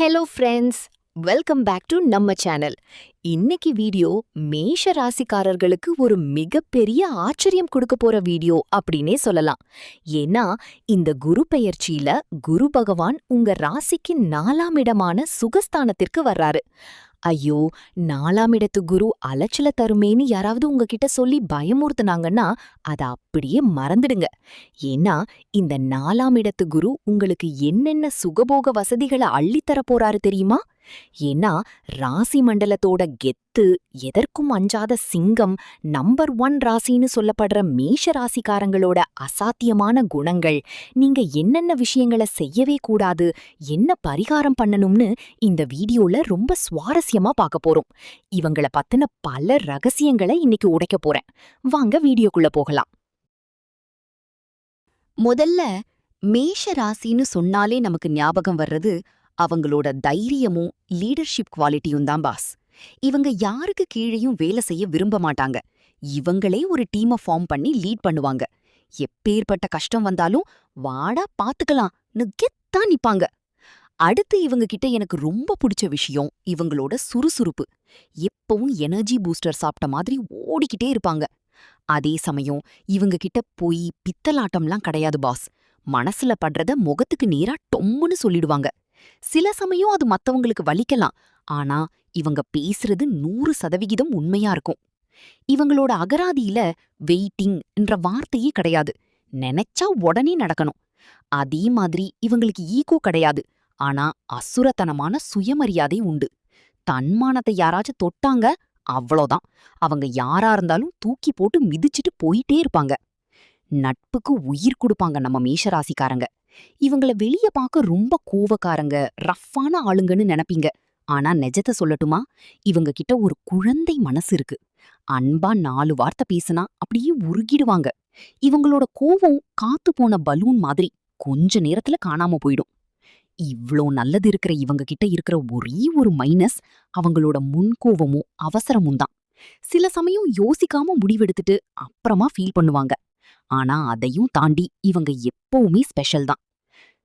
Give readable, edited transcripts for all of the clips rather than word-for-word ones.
Hello friends, welcome back to நம்ம சேனல். இன்னைக்கு வீடியோ மேஷ ராசிக்காரர்களுக்கு ஒரு மிகப்பெரிய ஆச்சரியம் கொடுக்க போற வீடியோ அப்படின்னே சொல்லலாம். ஏன்னா இந்த குரு பெயர்ச்சியில குரு பகவான் உங்க ராசிக்கு 4ஆம் இடமான சுகஸ்தானத்திற்கு வர்றாரு. ஐயோ, 4ஆம் இடத்து குரு அலைச்சல தருமேன்னு யாராவது உங்ககிட்ட சொல்லி பயமுறுத்துனாங்கன்னா அதை அப்படியே மறந்துடுங்க. ஏன்னா இந்த 4ஆம் இடத்து குரு உங்களுக்கு என்னென்ன சுகபோக வசதிகளை அள்ளித்தர போறாரு தெரியுமா? ஏன்னா ராசி மண்டலத்தோட கெத்து, எதற்கும் அஞ்சாத சிங்கம், நம்பர் 1 ராசின்னு சொல்லப்படுற மேஷ ராசிக்காரங்களோட அசாத்தியமான குணங்கள், நீங்க என்னென்ன விஷயங்களை செய்யவே கூடாது, என்ன பரிகாரம் பண்ணணும்னு இந்த வீடியோல ரொம்ப சுவாரஸ்யமா பார்க்க போறோம். இவங்கள பத்தின பல ரகசியங்களை இன்னைக்கு உடைக்க போறேன். வாங்க வீடியோக்குள்ள போகலாம். முதல்ல மேஷ ராசின்னு சொன்னாலே நமக்கு ஞாபகம் வர்றது அவங்களோட தைரியமும் லீடர்ஷிப் குவாலிட்டியும் தான் பாஸ். இவங்க யாருக்கு கீழேயும் வேலை செய்ய விரும்ப மாட்டாங்க. இவங்களே ஒரு டீமை ஃபார்ம் பண்ணி லீட் பண்ணுவாங்க. எப்பேற்பட்ட கஷ்டம் வந்தாலும் வாடா பாத்துக்கலாம்னு கெத்தா நிப்பாங்க. அடுத்து இவங்க கிட்ட எனக்கு ரொம்ப பிடிச்ச விஷயம் இவங்களோட சுறுசுறுப்பு. எப்பவும் எனர்ஜி பூஸ்டர் சாப்பிட்ட மாதிரி ஓடிக்கிட்டே இருப்பாங்க. அதே சமயம் இவங்க கிட்ட பொய் பித்தலாட்டம்லாம் கிடையாது பாஸ். மனசுல படுறத முகத்துக்கு நேரா டொம்முன்னு சொல்லிடுவாங்க. சில சமயம் அது மத்தவங்களுக்கு வலிக்கலாம், ஆனா இவங்க பேசுறது 100% உண்மையா இருக்கும். இவங்களோட அகராதியில வெயிட்டிங் என்ற வார்த்தையே கிடையாது. நினைச்சா உடனே நடக்கணும். அதே மாதிரி இவங்களுக்கு ஈகோ கிடையாது, ஆனா அசுரத்தனமான சுயமரியாதை உண்டு. தன்மானத்தை யாராச்சும் தொட்டாங்க, அவ்வளோதான். அவங்க யாரா இருந்தாலும் தூக்கி போட்டு மிதிச்சிட்டு போயிட்டே இருப்பாங்க. நட்புக்கு உயிர் கொடுப்பாங்க நம்ம மேஷராசிக்காரங்க. இவங்கள வெளிய பார்க்க ரொம்ப கோவக்காரங்க, ரஃப்பான ஆளுங்கன்னு நினைப்பீங்க. ஆனா நெஜத்தை சொல்லட்டுமா, இவங்க கிட்ட ஒரு குழந்தை மனசு இருக்கு. அன்பா 4 வார்த்தை பேசினா அப்படியே உருகிடுவாங்க. இவங்களோட கோவம் காத்து போன பலூன் மாதிரி கொஞ்ச நேரத்துல காணாம போயிடும். இவ்ளோ நல்லது இருக்கிற இவங்க கிட்ட இருக்கிற ஒரே ஒரு மைனஸ் அவங்களோட முன்கோவமும் அவசரமும் தான். சில சமயம் யோசிக்காம முடிவெடுத்துட்டு அப்புறமா ஃபீல் பண்ணுவாங்க. ஆனா அதையும் தாண்டி இவங்க எப்பவுமே ஸ்பெஷல் தான்.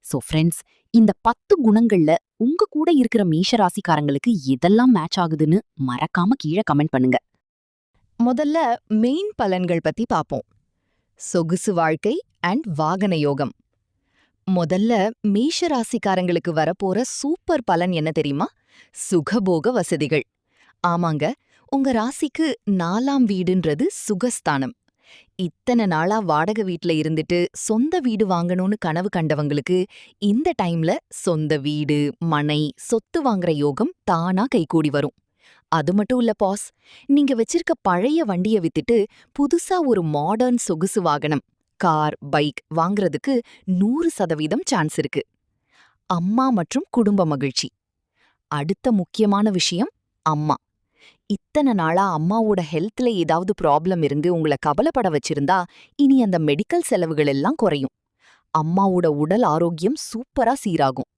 சோ ஃப்ரெண்ட்ஸ், இந்த 10 குணங்கள்ல உங்க கூட இருக்கிற மேஷராசிக்காரங்களுக்கு எதெல்லாம் மேட்ச் ஆகுதுன்னு மறக்காம கீழே கமெண்ட் பண்ணுங்க. முதல்ல மெயின் பலன்கள் பத்தி பாப்போம். சொகுசு வாழ்க்கை அண்ட் வாகன யோகம். முதல்ல மேஷராசிக்காரங்களுக்கு வரப்போற சூப்பர் பலன் என்ன தெரியுமா? சுகபோக வசதிகள். ஆமாங்க, உங்க ராசிக்கு 4ஆம் வீடுன்றது சுகஸ்தானம். இத்தனை நாளா வாடகை வீட்ல இருந்துட்டு சொந்த வீடு வாங்கணும்னு கனவு கண்டவங்களுக்கு இந்த டைம்ல சொந்த வீடு, மனை, சொத்து வாங்குற யோகம் தானா கைகூடி வரும். அது மட்டும் இல்ல பாஸ், நீங்க வச்சிருக்க பழைய வண்டிய வித்துட்டு புதுசா ஒரு மாடர்ன் சொகுசு வாகனம், கார், பைக் வாங்குறதுக்கு 100% சான்ஸ் இருக்கு. அம்மா மற்றும் குடும்ப மகிழ்ச்சி. அடுத்த முக்கியமான விஷயம் அம்மா. இத்தனை நாளா அம்மாவோட ஹெல்த்ல ஏதாவது ப்ராப்ளம் இருந்து உங்களை கவலைப்பட வச்சிருந்தா இனி அந்த மெடிக்கல் செலவுகள் எல்லாம் குறையும். அம்மாவோட உடல் ஆரோக்கியம் சூப்பரா சீராகும்.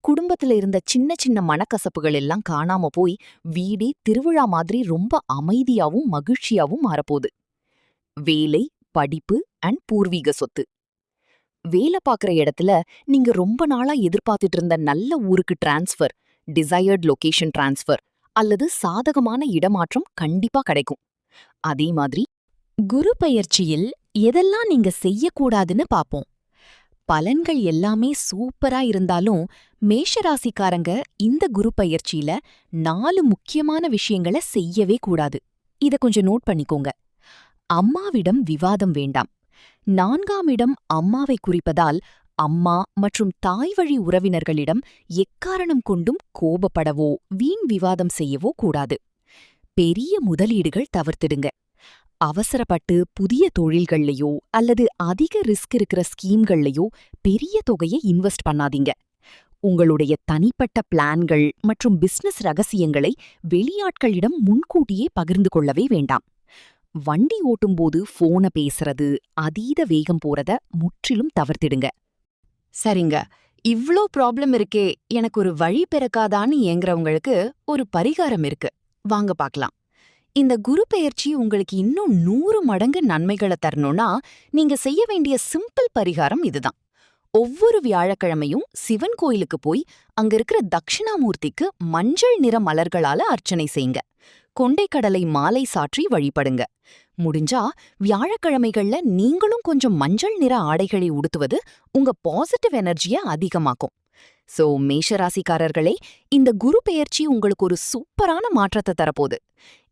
குடும்பத்துல இருந்த சின்ன சின்ன மனக்கசப்புகள் எல்லாம் காணாம போய் வீடே திருவிழா மாதிரி ரொம்ப அமைதியாவும் மகிழ்ச்சியாவும் மாறப்போகுது. வேலை, படிப்பு அண்ட் பூர்வீக சொத்து. வேலை பார்க்குற இடத்துல நீங்க ரொம்ப நாளா எதிர்பார்த்துட்டு இருந்த நல்ல ஊருக்கு டிரான்ஸ்ஃபர், டிசையர்ட் லொகேஷன் டிரான்ஸ்ஃபர் அல்லது சாதகமான இடமாற்றம் கண்டிப்பா கிடைக்கும். அதே மாதிரி குரு பெயர்ச்சியில் எதெல்லாம் நீங்க செய்யக்கூடாதுன்னு பாப்போம். பலன்கள் எல்லாமே சூப்பரா இருந்தாலும் மேஷராசிக்காரங்க இந்த குரு பெயர்ச்சியில 4 முக்கியமான விஷயங்களை செய்யவே கூடாது. இத கொஞ்சம் நோட் பண்ணிக்கோங்க. அம்மாவிடம் விவாதம் வேண்டாம். 4ஆம் இடம் அம்மாவை குறிப்பதால் அம்மா மற்றும் தாய்வழி உறவினர்களிடம் எக்காரணம் கொண்டும் கோபப்படவோ வீண் விவாதம் செய்யவோ கூடாது. பெரிய முதலீடுகள் தவிர்த்திடுங்க. அவசரப்பட்டு புதிய தொழில்கள்லையோ அல்லது அதிக ரிஸ்க் இருக்கிற ஸ்கீம்கள்லையோ பெரிய தொகையை இன்வெஸ்ட் பண்ணாதீங்க. உங்களுடைய தனிப்பட்ட பிளான்கள் மற்றும் பிசினஸ் ரகசியங்களை வெளியாட்களிடம் முன்கூட்டியே பகிர்ந்து கொள்ளவே வேண்டாம். வண்டி ஓட்டும்போது போனை பேசுறது, அதீத வேகம் போறத முற்றிலும் தவிர்த்திடுங்க. சரிங்க, இவ்ளோ ப்ராப்ளம் இருக்கே, எனக்கு ஒரு வழி பிறக்காதான்னு ஏங்குறவங்களுக்கு ஒரு பரிகாரம் இருக்கு. வாங்க பார்க்கலாம். இந்த குரு பெயர்ச்சி உங்களுக்கு இன்னும் 100 மடங்கு நன்மைகளை தரணும்னா நீங்க செய்ய வேண்டிய சிம்பிள் பரிகாரம் இதுதான். ஒவ்வொரு வியாழக்கிழமையும் சிவன் கோயிலுக்கு போய் அங்க இருக்கிற தட்சிணாமூர்த்திக்கு மஞ்சள் நிற மலர்களால அர்ச்சனை செய்யுங்க. கொண்டைக்கடலை மாலை சாற்றி வழிபடுங்க. முடிஞ்சா வியாழக்கிழமைகள்ல நீங்களும் கொஞ்சம் மஞ்சள் நிற ஆடைகளை உடுத்துவது உங்க பாசிட்டிவ் எனர்ஜியை அதிகமாக்கும். சோ மேஷராசிக்காரர்களே, இந்த குரு பெயர்ச்சி உங்களுக்கு ஒரு சூப்பரான மாற்றத்தை தரப்போகுது.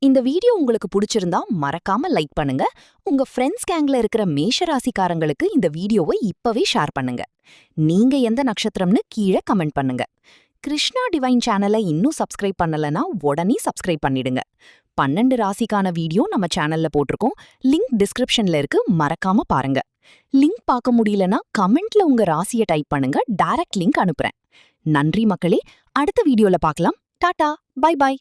இந்த வீடியோ உங்களுக்கு பிடிச்சிருந்தா மறக்காம லைக் பண்ணுங்க. உங்க ஃப்ரெண்ட்ஸ் கேங்ல இருக்கிற மேஷராசிக்காரங்களுக்கு இந்த வீடியோவை இப்பவே ஷேர் பண்ணுங்க. நீங்க எந்த நட்சத்திரம்னு கீழே கமெண்ட் பண்ணுங்க. கிருஷ்ணா டிவைன் சேனலை இன்னும் சப்ஸ்கிரைப் பண்ணலனா உடனே சப்ஸ்கிரைப் பண்ணிடுங்க. 12 ராசிக்கான வீடியோ நம்ம சேனல்ல போட்டிருக்கோம். லிங்க் டிஸ்கிரிப்ஷன்ல இருக்கு, மறக்காம பாருங்க. லிங்க் பார்க்க முடியலனா கமெண்ட்ல உங்க ராசியை டைப் பண்ணுங்க, டைரக்ட் லிங்க் அனுப்புறேன். நன்றி மக்களே, அடுத்த வீடியோல பார்க்கலாம். Tata, bye by.